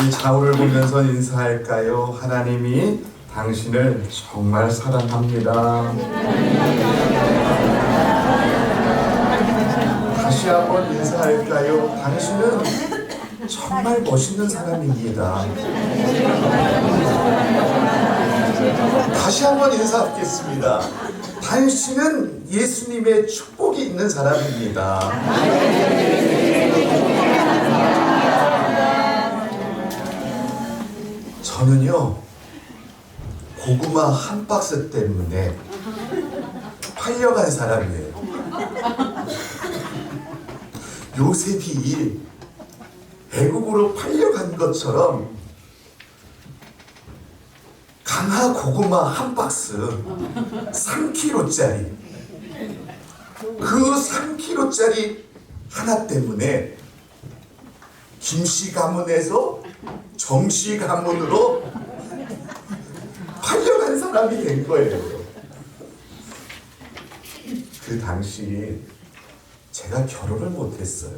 이 좌우를 보면서 인사할까요? 하나님이 당신을 정말 사랑합니다. 다시 한번 인사할까요? 당신은 정말 멋있는 사람입니다. 다시 한번 인사하겠습니다. 당신은 예수님의 축복이 있는 사람입니다. 저는요, 고구마 한 박스 때문에 팔려간 사람이에요. 요셉이 애국으로 팔려간 것처럼 강하 고구마 한 박스 3kg짜리 그 3kg짜리 하나 때문에 김씨 가문에서 정씨 가문으로 팔려간 사람이 된 거예요. 그 당시 제가 결혼을 못했어요.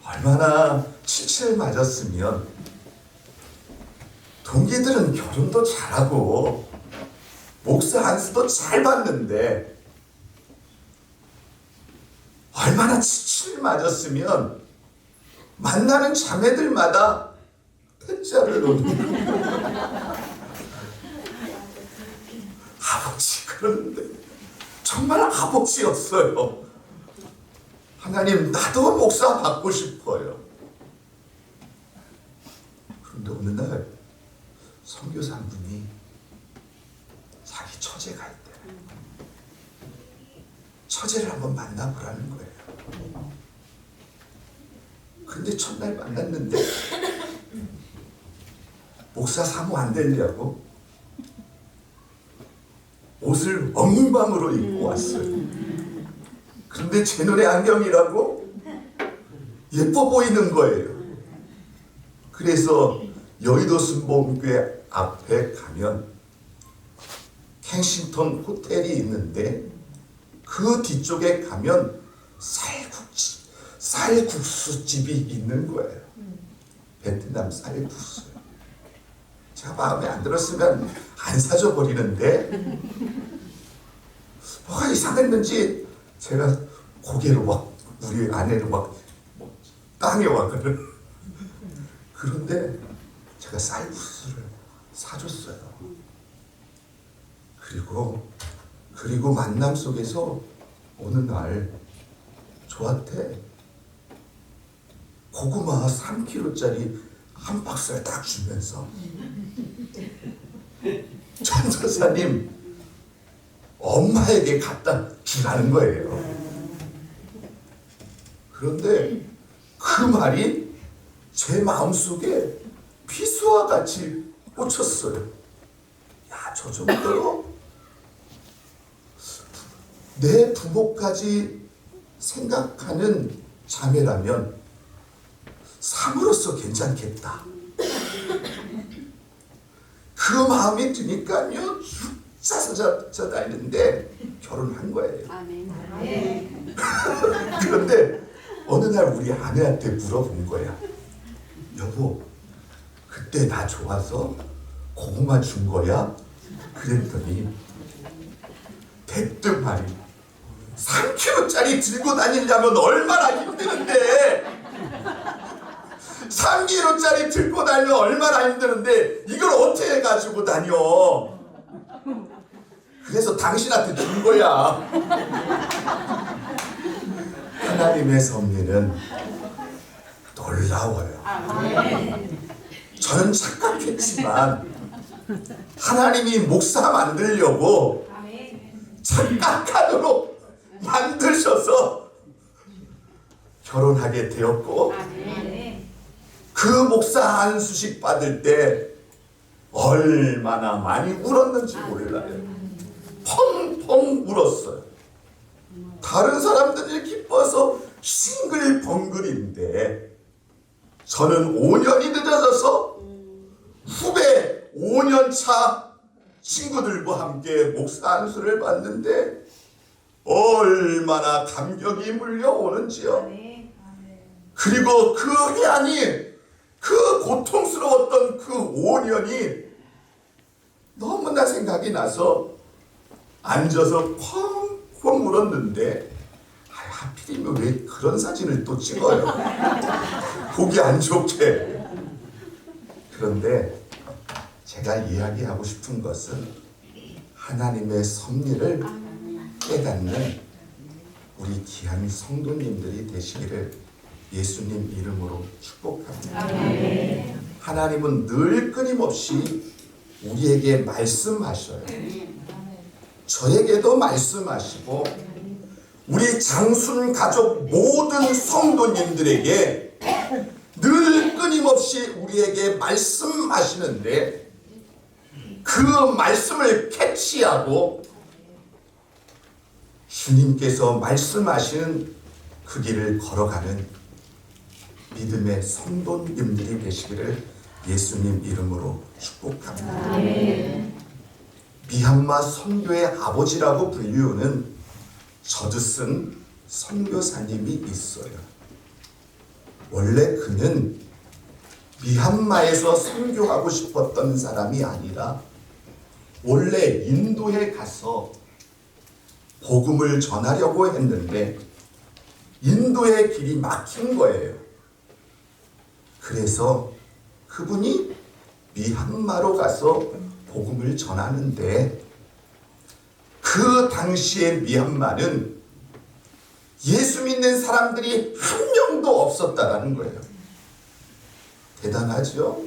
얼마나 칠칠 맞았으면 동기들은 결혼도 잘하고 목사 안수도 잘 받는데 얼마나 칠칠 맞았으면 만나는 자매들마다 패자를 놓는 아버지. 그런데 정말 아버지였어요. 하나님, 나도 목사 받고 싶어요. 그런데 어느 날 선교사 한 분이 자기 처제가 있대. 처제를 한번 만나보라는 거예요. 근데 첫날 만났는데 목사 사모 안 되려고 옷을 엉망으로 입고 왔어요. 그런데 제 눈에 안경이라고 예뻐 보이는 거예요. 그래서 여의도 순복음교회 앞에 가면 켄싱턴 호텔이 있는데 그 뒤쪽에 가면 쌀국수집이 있는 거예요. 베트남 쌀국수. 제가 마음에 안 들었으면 안 사줘 버리는데 뭐가 이상했는지 제가 고개로 막 우리 아내를 막 땅에 와거든. 그런데 제가 쌀국수를 사줬어요. 그리고 만남 속에서 어느 날 저한테 고구마 3kg짜리 한 박스를 딱 주면서 전도사님, 엄마에게 갖다 주라는 거예요. 그런데 그 말이 제 마음속에 피수와 같이 꽂혔어요. 야, 저 정도로 내 부모까지 생각하는 자매라면 삼으로서 괜찮겠다. 그 마음이 드니까요, 쭉 다니는데 결혼한 거예요. 그런데 어느 날 우리 아내한테 물어본 거야. 여보, 그때 나 좋아서 고구마 준 거야? 그랬더니 대뜸 말이 3kg짜리 들고 다니려면 얼마나 힘드는데 3kg짜리 들고 다니면 얼마나 힘드는데 이걸 어떻게 가지고 다녀? 그래서 당신한테 준 거야. 하나님의 섭리는 놀라워요. 저는 착각했지만 하나님이 목사 만들려고 착각하도록 만드셔서 결혼하게 되었고, 그 목사 안수식 받을 때 얼마나 많이 울었는지 몰라요. 펑펑 울었어요. 다른 사람들이 기뻐서 싱글벙글인데 저는 5년이 늦어져서 후배 5년차 친구들과 함께 목사 안수를 받는데 얼마나 감격이 물려오는지요. 그리고 그 향이 그 고통스러웠던 그 5년이 너무나 생각이 나서 앉아서 쾅쾅 울었는데, 하필이면 왜 그런 사진을 또 찍어요? 보기 안 좋게. 그런데 제가 이야기하고 싶은 것은 하나님의 섭리를 깨닫는 우리 귀한 성도님들이 되시기를 예수님 이름으로 축복합니다. 하나님은 늘 끊임없이 우리에게 말씀하셔요. 저에게도 말씀하시고 우리 장순 가족 모든 성도님들에게 늘 끊임없이 우리에게 말씀하시는데, 그 말씀을 캐치하고 주님께서 말씀하시는 그 길을 걸어가는 믿음의 성도님들이 되시기를 예수님 이름으로 축복합니다. 미얀마 선교의 아버지라고 불리우는 저드슨 선교사님이 있어요. 원래 그는 미얀마에서 선교하고 싶었던 사람이 아니라 원래 인도에 가서 복음을 전하려고 했는데 인도의 길이 막힌 거예요. 그래서 그분이 미얀마로 가서 복음을 전하는데, 그 당시에 미얀마는 예수 믿는 사람들이 한 명도 없었다라는 거예요. 대단하죠?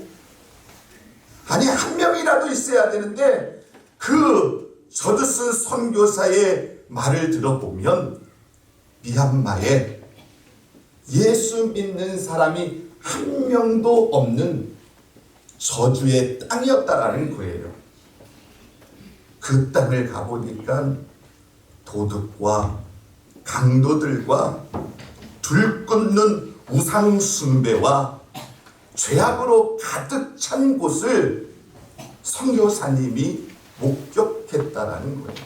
아니, 한 명이라도 있어야 되는데, 그 저드슨 선교사의 말을 들어보면 미얀마에 예수 믿는 사람이 한 명도 없는 저주의 땅이었다라는 거예요. 그 땅을 가보니까 도둑과 강도들과 들끓는 우상 숭배와 죄악으로 가득 찬 곳을 선교사님이 목격했다라는 거예요.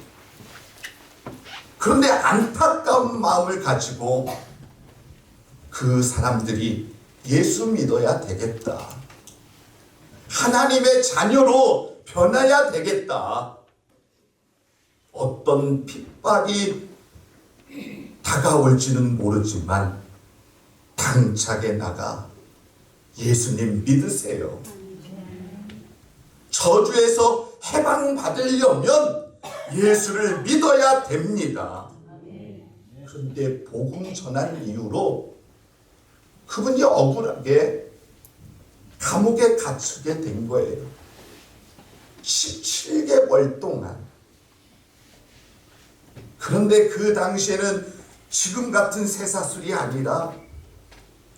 그런데 안타까운 마음을 가지고 그 사람들이 예수 믿어야 되겠다, 하나님의 자녀로 변해야 되겠다, 어떤 핍박이 다가올지는 모르지만 당차게 나가 예수님 믿으세요. 저주에서 해방받으려면 예수를 믿어야 됩니다. 그런데 복음 전한 이유로 그분이 억울하게 감옥에 갇히게 된 거예요. 17개월 동안. 그런데 그 당시에는 지금 같은 쇠사슬이 아니라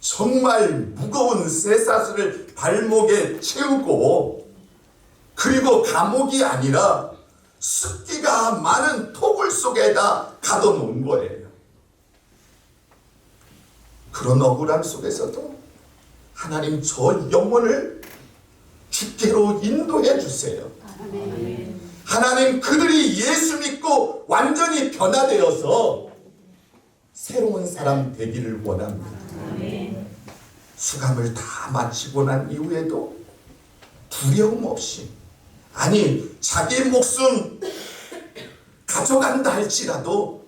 정말 무거운 쇠사슬을 발목에 채우고, 그리고 감옥이 아니라 습기가 많은 토굴 속에다 가둬놓은 거예요. 그런 억울함 속에서도 하나님 저 영혼을 주께로 인도해 주세요. 하나님 그들이 예수 믿고 완전히 변화되어서 새로운 사람 되기를 원합니다. 수감을 다 마치고 난 이후에도 두려움 없이, 아니 자기 목숨 가져간다 할지라도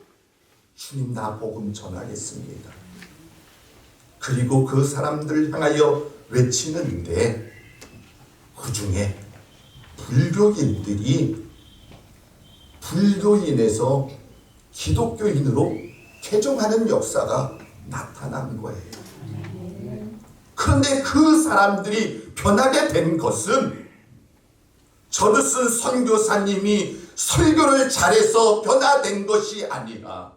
주님 나 복음 전하겠습니다. 그리고 그 사람들을 향하여 외치는데 그 중에 불교인에서 기독교인으로 개종하는 역사가 나타난 거예요. 그런데 그 사람들이 변하게 된 것은 저드슨 선교사님이 설교를 잘해서 변화된 것이 아니라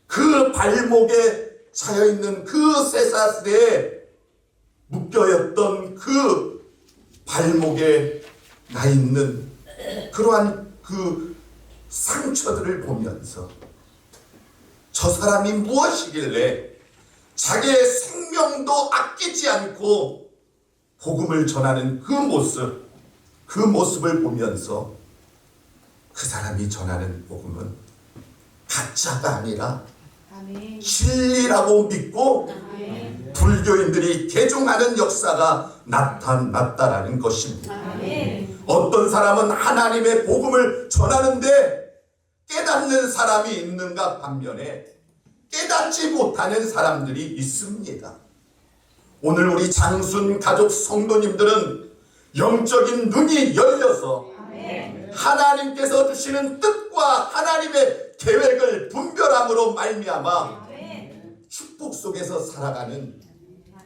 그 발목에 차여있는 그 쇠사슬에 묶여있던 그 발목에 나 있는 그러한 그 상처들을 보면서 저 사람이 무엇이길래 자기의 생명도 아끼지 않고 복음을 전하는 그 모습을 보면서 그 사람이 전하는 복음은 가짜가 아니라 진리라고 믿고 불교인들이 개종하는 역사가 나타났다라는 것입니다. 어떤 사람은 하나님의 복음을 전하는데 깨닫는 사람이 있는가 반면에 깨닫지 못하는 사람들이 있습니다. 오늘 우리 장순 가족 성도님들은 영적인 눈이 열려서 하나님께서 주시는 뜻과 하나님의 계획을 분별함으로 말미암아 축복 속에서 살아가는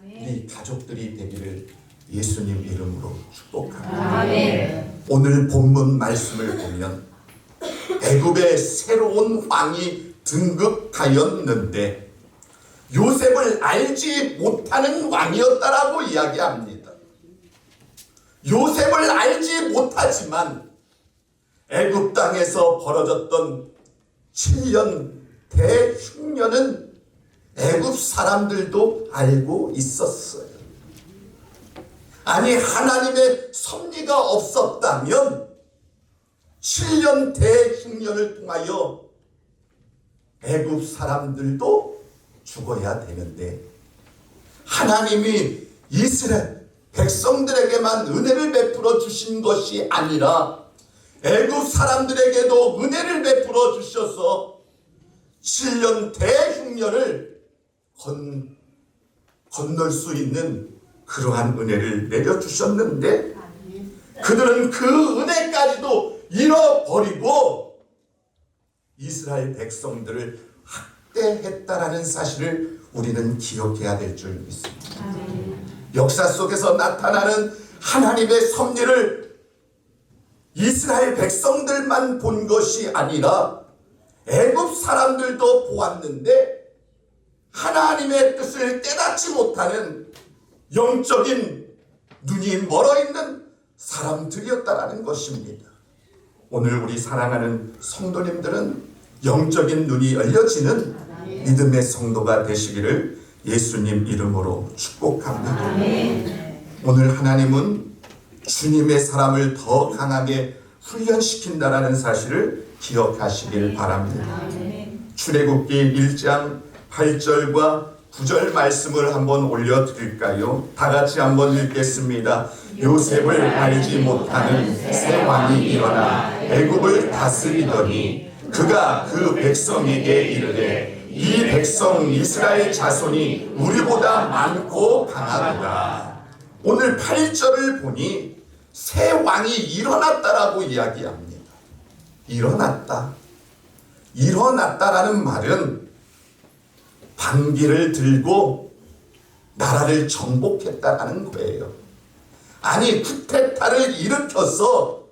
우리 가족들이 되기를 예수님 이름으로 축복합니다. 오늘 본문 말씀을 보면 애굽의 새로운 왕이 등극하였는데 요셉을 알지 못하는 왕이었다라고 이야기합니다. 요셉을 알지 못하지만 애굽 땅에서 벌어졌던 7년 대흉년은 애굽 사람들도 알고 있었어요. 아니 하나님의 섭리가 없었다면 7년 대흉년을 통하여 애굽 사람들도 죽어야 되는데 하나님이 이스라엘 백성들에게만 은혜를 베풀어 주신 것이 아니라 애굽 사람들에게도 은혜를 베풀어 주셔서 7년 대흉년을 건널 수 있는 그러한 은혜를 내려주셨는데 그들은 그 은혜까지도 잃어버리고 이스라엘 백성들을 학대했다라는 사실을 우리는 기억해야 될 줄 믿습니다. 역사 속에서 나타나는 하나님의 섭리를 이스라엘 백성들만 본 것이 아니라 애굽 사람들도 보았는데 하나님의 뜻을 깨닫지 못하는 영적인 눈이 멀어있는 사람들이었다라는 것입니다. 오늘 우리 사랑하는 성도님들은 영적인 눈이 열려지는 믿음의 성도가 되시기를 예수님 이름으로 축복합니다. 오늘 하나님은 주님의 사람을 더 강하게 훈련시킨다라는 사실을 기억하시길 바랍니다. 출애굽기 1장 8절과 9절 말씀을 한번 올려드릴까요? 다 같이 한번 읽겠습니다. 요셉을 알지 못하는 새 왕이 일어나 애굽을 다스리더니 그가 그 백성에게 이르되 이 백성 이스라엘 자손이 우리보다 많고 강하도다. 오늘 8절을 보니 새 왕이 일어났다라고 이야기합니다. 일어났다라는 말은 반기를 들고 나라를 정복했다라는 거예요. 아니 쿠데타를 일으켜서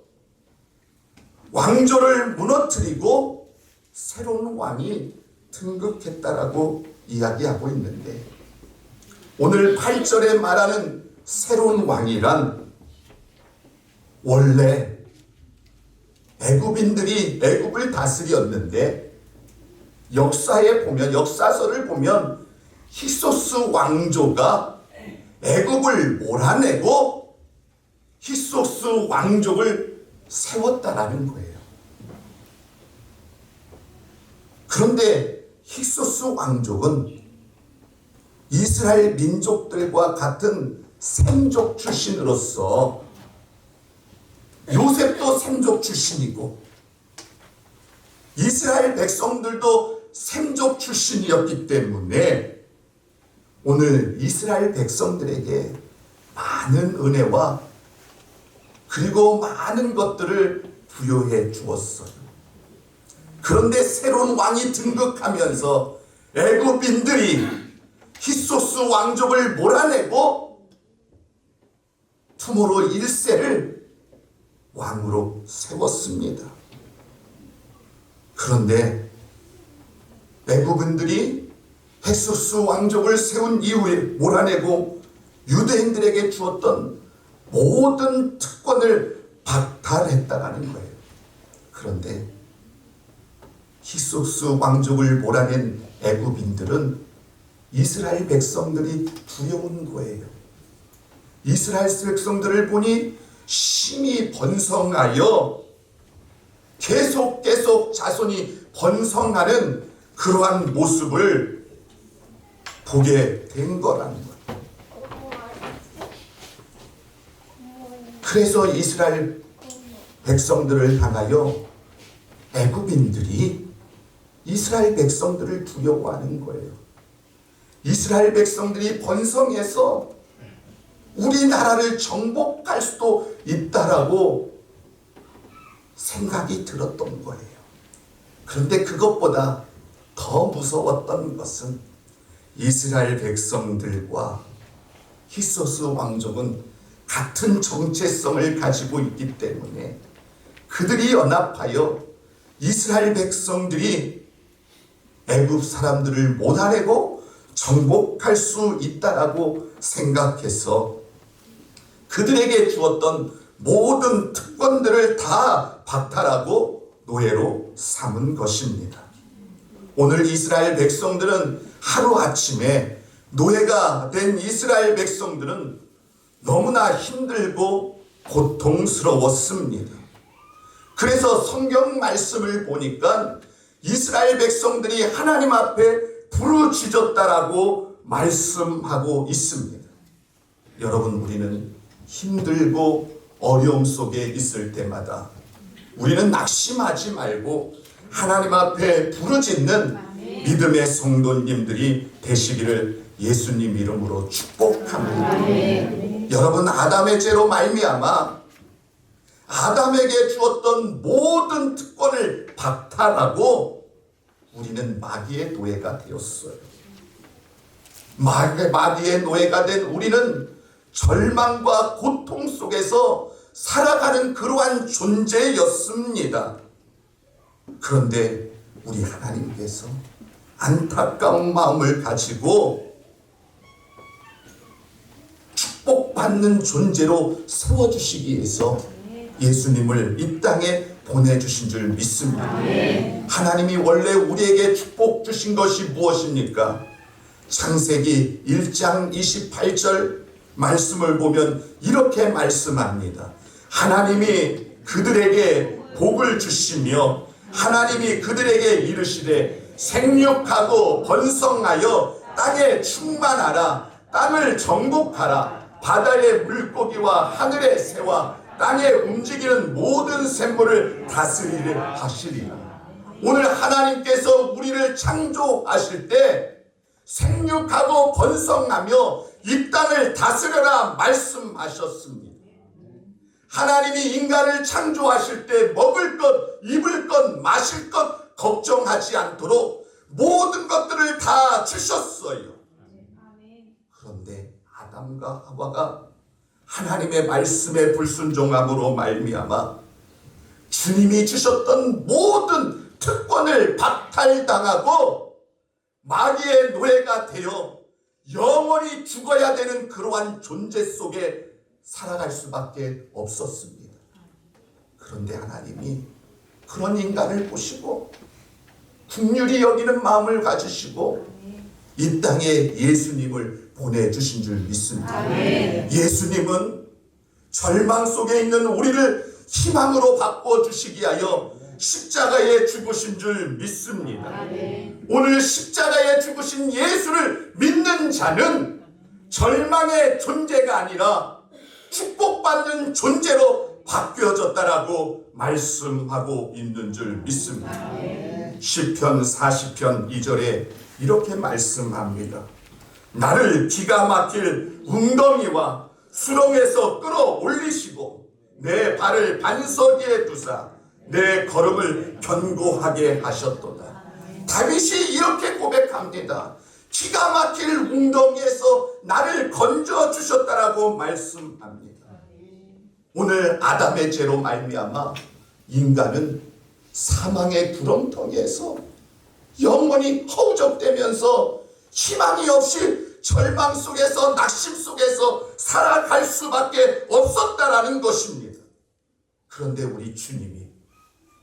왕조를 무너뜨리고 새로운 왕이 등극했다라고 이야기하고 있는데 오늘 8절에 말하는 새로운 왕이란 원래 애굽인들이 애굽을 다스렸는데 역사에 보면 역사서를 보면 히소스 왕조가 애굽을 몰아내고 히소스 왕족을 세웠다라는 거예요. 그런데 히소스 왕족은 이스라엘 민족들과 같은 셈족 출신으로서 요셉도 셈족 출신이고 이스라엘 백성들도 셈족 출신이었기 때문에 오늘 이스라엘 백성들에게 많은 은혜와 그리고 많은 것들을 부여해 주었어요. 그런데 새로운 왕이 등극하면서 애굽인들이 히소스 왕족을 몰아내고 투모로 1세를 왕으로 세웠습니다. 그런데 애굽인들이 히소스 왕족을 세운 이후에 몰아내고 유대인들에게 주었던 모든 특권을 박탈했다라는 거예요. 그런데 히소스 왕족을 몰아낸 애굽인들은 이스라엘 백성들이 두려운 거예요. 이스라엘 백성들을 보니 심히 번성하여 계속 자손이 번성하는 그러한 모습을 보게 된 거라는 거예요. 그래서 이스라엘 백성들을 향하여 애굽인들이 이스라엘 백성들을 두려워하는 거예요. 이스라엘 백성들이 번성해서 우리나라를 정복할 수도 있다라고 생각이 들었던 거예요. 그런데 그것보다 더 무서웠던 것은 이스라엘 백성들과 히소스 왕족은 같은 정체성을 가지고 있기 때문에 그들이 연합하여 이스라엘 백성들이 애굽 사람들을 몰아내고 정복할 수 있다라고 생각해서 그들에게 주었던 모든 특권들을 다 박탈하고 노예로 삼은 것입니다. 오늘 이스라엘 백성들은 하루아침에 노예가 된 이스라엘 백성들은 너무나 힘들고 고통스러웠습니다. 그래서 성경 말씀을 보니까 이스라엘 백성들이 하나님 앞에 부르짖었다라고 말씀하고 있습니다. 여러분, 우리는 힘들고 어려움 속에 있을 때마다 우리는 낙심하지 말고 하나님 앞에 부르짖는 믿음의 성도님들이 되시기를 예수님 이름으로 축복합니다. 여러분, 아담의 죄로 말미암아 아담에게 주었던 모든 특권을 박탈하고 우리는 마귀의 노예가 되었어요. 마귀의 노예가 된 우리는 절망과 고통 속에서 살아가는 그러한 존재였습니다. 그런데 우리 하나님께서 안타까운 마음을 가지고 축복받는 존재로 세워주시기 위해서 예수님을 이 땅에 보내주신 줄 믿습니다. 하나님이 원래 우리에게 축복 주신 것이 무엇입니까? 창세기 1장 28절 말씀을 보면 이렇게 말씀합니다. 하나님이 그들에게 복을 주시며 하나님이 그들에게 이르시되 생육하고 번성하여 땅에 충만하라. 땅을 정복하라. 바다의 물고기와 하늘의 새와 땅에 움직이는 모든 샘물을 다스리려 하시리라. 오늘 하나님께서 우리를 창조하실 때 생육하고 번성하며 이 땅을 다스려라 말씀하셨습니다. 하나님이 인간을 창조하실 때 먹을 것, 입을 것, 마실 것 걱정하지 않도록 모든 것들을 다 주셨어요. 그런데 아담과 하와가 하나님의 말씀에 불순종함으로 말미암아 주님이 주셨던 모든 특권을 박탈당하고 마귀의 노예가 되어 영원히 죽어야 되는 그러한 존재 속에 살아갈 수밖에 없었습니다. 그런데 하나님이 그런 인간을 보시고 긍휼히 여기는 마음을 가지시고 이 땅에 예수님을 보내주신 줄 믿습니다. 예수님은 절망 속에 있는 우리를 희망으로 바꿔주시기 위하여 십자가에 죽으신 줄 믿습니다. 오늘 십자가에 죽으신 예수를 믿는 자는 절망의 존재가 아니라 축복받는 존재로 바뀌어졌다라고 말씀하고 있는 줄 믿습니다. 시편 40편 2절에 이렇게 말씀합니다. 나를 기가 막힐 웅덩이와 수렁에서 끌어올리시고 내 발을 반석 위에 두사 내 걸음을 견고하게 하셨도다. 다윗이 이렇게 고백합니다. 기가 막힐 웅덩이에서 나를 건져 주셨다라고 말씀합니다. 오늘 아담의 죄로 말미암아 인간은 사망의 구렁텅이에서 영원히 허우적대면서 희망이 없이 절망 속에서 낙심 속에서 살아갈 수밖에 없었다라는 것입니다. 그런데 우리 주님이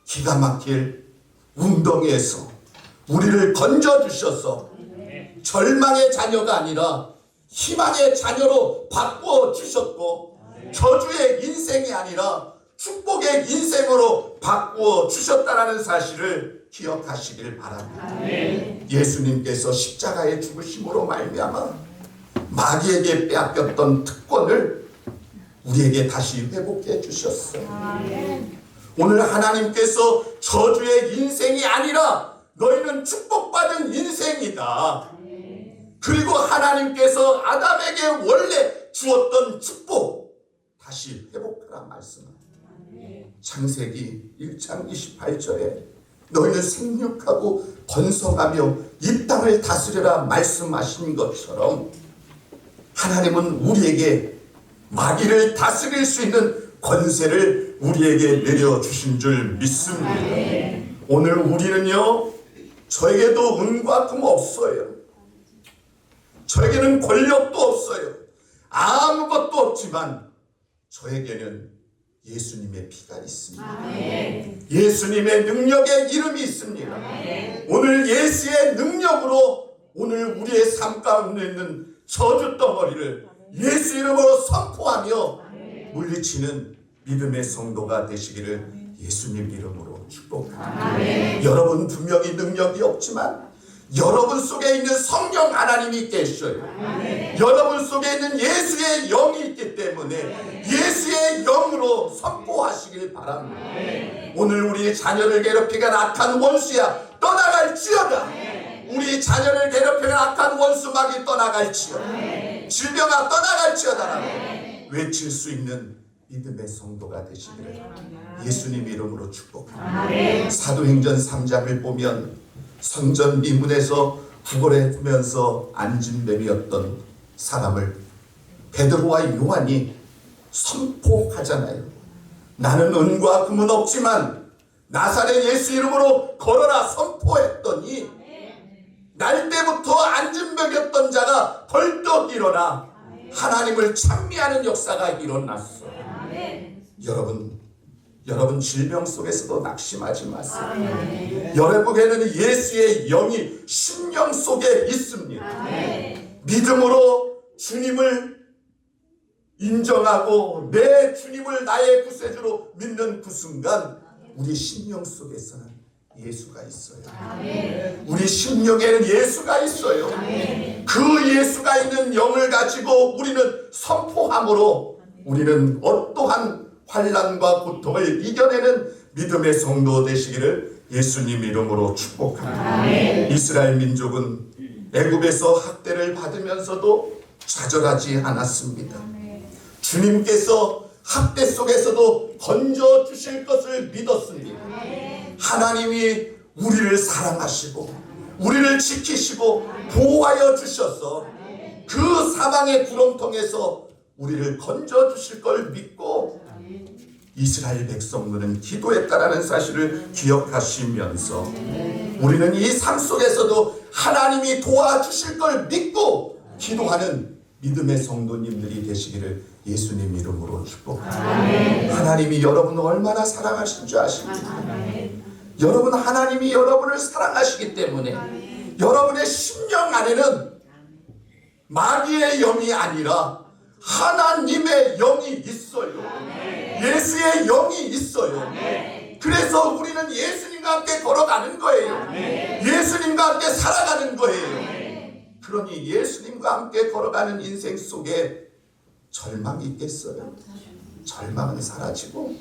기가 막힐 웅덩이에서 우리를 건져주셔서 절망의 자녀가 아니라 희망의 자녀로 바꾸어 주셨고 저주의 인생이 아니라 축복의 인생으로 바꾸어 주셨다라는 사실을 기억하시길 바랍니다. 예수님께서 십자가의 죽으심으로 말미암아 마귀에게 빼앗겼던 특권을 우리에게 다시 회복해 주셨어요. 오늘 하나님께서 저주의 인생이 아니라 너희는 축복받은 인생이다. 그리고 하나님께서 아담에게 원래 주었던 축복 다시 회복하라 말씀합니다. 창세기 1장 28절에 너희는 생육하고 번성하며 이 땅을 다스려라 말씀하신 것처럼 하나님은 우리에게 마귀를 다스릴 수 있는 권세를 우리에게 내려주신 줄 믿습니다. 오늘 우리는요, 저에게도 은과 금 없어요. 저에게는 권력도 없어요. 아무것도 없지만 저에게는 예수님의 피가 있습니다. 예수님의 능력의 이름이 있습니다. 오늘 예수의 능력으로 오늘 우리의 삶 가운데 있는 저주 덩어리를 예수 이름으로 선포하며 물리치는 믿음의 성도가 되시기를 예수님 이름으로 축복합니다. 여러분 분명히 능력이 없지만 여러분 속에 있는 성령 하나님이 계셔요. 여러분 속에 있는 예수의 영이 있기 때문에 예수의 영으로 선포하시길 바랍니다. 오늘 우리 자녀를 괴롭히는 악한 원수야 떠나갈지어다. 우리 자녀를 괴롭히는 악한 원수막이 떠나갈지어다. 질병아 떠나갈지어다. 외칠 수 있는 믿음의 성도가 되시기를 예수님 이름으로 축복합니다. 사도행전 3장을 보면 성전 미문에서 구걸하면서 앉은 뱀이었던 사람을 베드로와 요한이 선포하잖아요. 나는 은과 금은 없지만 나사렛 예수 이름으로 걸어라 선포했더니 날 때부터 앉은 뱀이었던 자가 벌떡 일어나 하나님을 찬미하는 역사가 일어났어요. 여러분 질병 속에서도 낙심하지 마세요. 여러분에게는 예수의 영이 심령 속에 있습니다. 믿음으로 주님을 인정하고 내 주님을 나의 구세주로 믿는 그 순간 우리 심령 속에서는 예수가 있어요. 우리 심령에는 예수가 있어요. 그 예수가 있는 영을 가지고 우리는 선포함으로 우리는 어떠한 환난과 고통을 이겨내는 믿음의 성도 되시기를 예수님 이름으로 축복합니다. 이스라엘 민족은 애굽에서 학대를 받으면서도 좌절하지 않았습니다. 주님께서 학대 속에서도 건져 주실 것을 믿었습니다. 하나님이 우리를 사랑하시고 우리를 지키시고 보호하여 주셔서 그 사망의 구렁텅에서 우리를 건져 주실 걸 믿고 이스라엘 백성들은 기도했다라는 사실을 기억하시면서 우리는 이 삶 속에서도 하나님이 도와주실 걸 믿고 기도하는 믿음의 성도님들이 되시기를 예수님 이름으로 축복합니다. 하나님이 여러분을 얼마나 사랑하신 줄 아십니까? 여러분 하나님이 여러분을 사랑하시기 때문에 여러분의 심령 안에는 마귀의 영이 아니라 하나님의 영이 있어요. 예수의 영이 있어요. 그래서 우리는 예수님과 함께 걸어가는 거예요. 예수님과 함께 살아가는 거예요. 그러니 예수님과 함께 걸어가는 인생 속에 절망이 있겠어요? 절망은 사라지고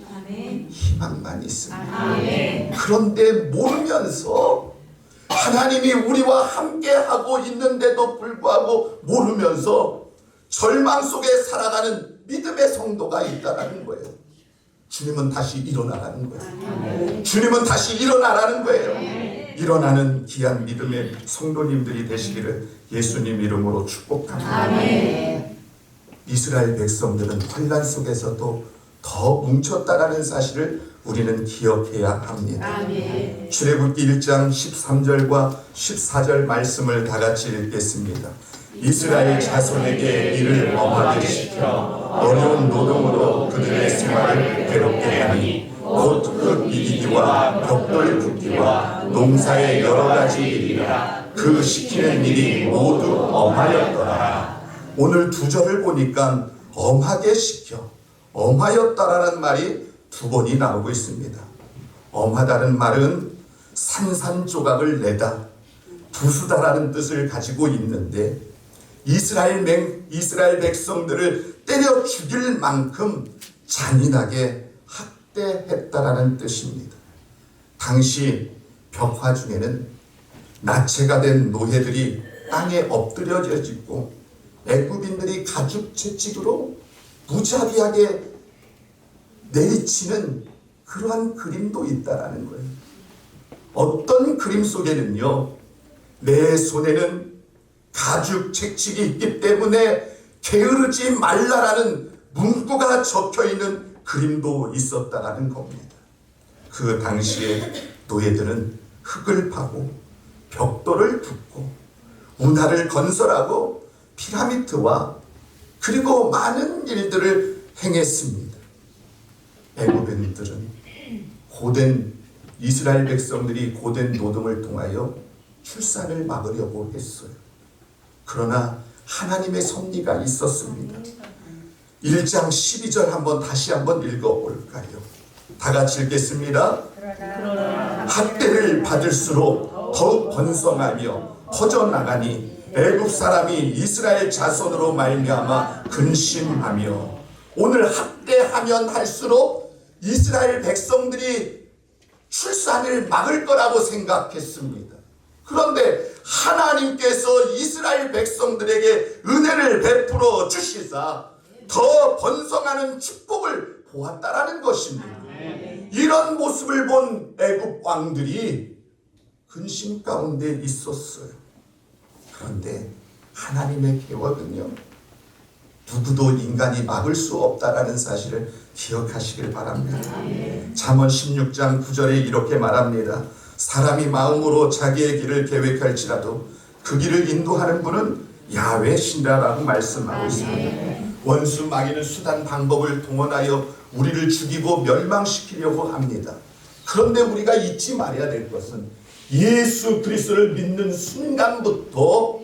희망만 있습니다. 그런데 모르면서 하나님이 우리와 함께 하고 있는데도 불구하고 모르면서 절망 속에 살아가는 믿음의 성도가 있다는 거예요. 주님은 다시 일어나라는 거예요. 주님은 다시 일어나라는 거예요. 일어나는 귀한 믿음의 성도님들이 되시기를 예수님 이름으로 축복합니다. 이스라엘 백성들은 환난 속에서도 더 뭉쳤다라는 사실을 우리는 기억해야 합니다. 출애굽기 1장 13절과 14절 말씀을 다 같이 읽겠습니다. 이스라엘 자손에게 이를 엄하게 시켜 어려운 노동으로 그들의 생활을 괴롭게 하니 곧 흙 이기기와 벽돌 굽기와 농사의 여러 가지 일이라 그 시키는 일이 모두 엄하였더라. 오늘 두 절을 보니까 엄하게 시켜 엄하였다라는 말이 두 번이 나오고 있습니다. 엄하다는 말은 산산조각을 내다 부수다라는 뜻을 가지고 있는데 이스라엘 백성들을 때려 죽일 만큼 잔인하게 학대했다라는 뜻입니다. 당시 벽화 중에는 나체가 된 노예들이 땅에 엎드려져 있고 애굽인들이 가죽 채찍으로 무자비하게 내리치는 그러한 그림도 있다라는 거예요. 어떤 그림 속에는요, 내 손에는 가죽 채찍이 있기 때문에 게으르지 말라라는 문구가 적혀있는 그림도 있었다라는 겁니다. 그 당시에 노예들은 흙을 파고 벽돌을 붓고 운하를 건설하고 피라미드와 그리고 많은 일들을 행했습니다. 애굽인들은 고된 이스라엘 백성들이 고된 노동을 통하여 출산을 막으려고 했어요. 그러나 하나님의 섭리가 있었습니다. 1장 12절 다시 한번 읽어볼까요? 다 같이 읽겠습니다. 학대를 받을수록 더욱 번성하며 퍼져나가니 애굽 사람이 이스라엘 자손으로 말미암아 근심하며. 오늘 학대하면 할수록 이스라엘 백성들이 출산을 막을 거라고 생각했습니다. 그런데 하나님께서 이스라엘 백성들에게 은혜를 베풀어 주시사 더 번성하는 축복을 보았다라는 것입니다. 이런 모습을 본 애굽 왕들이 근심 가운데 있었어요. 그런데 하나님의 계획은요, 누구도 인간이 막을 수 없다라는 사실을 기억하시길 바랍니다. 잠언 16장 9절에 이렇게 말합니다. 사람이 마음으로 자기의 길을 계획할지라도 그 길을 인도하는 분은 야훼시라고 말씀하고 있습니다. 원수 마귀는 수단 방법을 동원하여 우리를 죽이고 멸망시키려고 합니다. 그런데 우리가 잊지 말아야 될 것은 예수 그리스도를 믿는 순간부터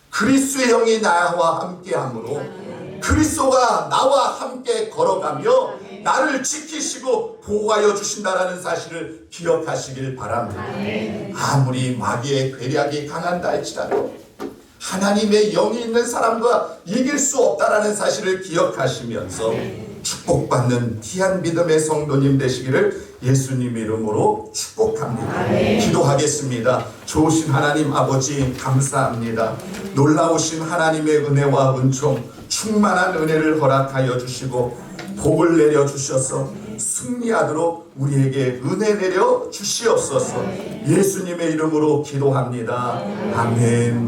그리스도의 영이 나와 함께하므로 그리스도가 나와 함께 걸어가며 나를 지키시고 보호하여 주신다라는 사실을 기억하시길 바랍니다. 아무리 마귀의 괴력이 강한다 할지라도 하나님의 영이 있는 사람과 이길 수 없다라는 사실을 기억하시면서 축복받는 귀한 믿음의 성도님 되시기를 예수님 이름으로 축복합니다. 기도하겠습니다. 좋으신 하나님 아버지 감사합니다. 놀라우신 하나님의 은혜와 은총, 충만한 은혜를 허락하여 주시고 복을 내려 주셔서 승리하도록 우리에게 은혜 내려 주시옵소서. 예수님의 이름으로 기도합니다. 아멘.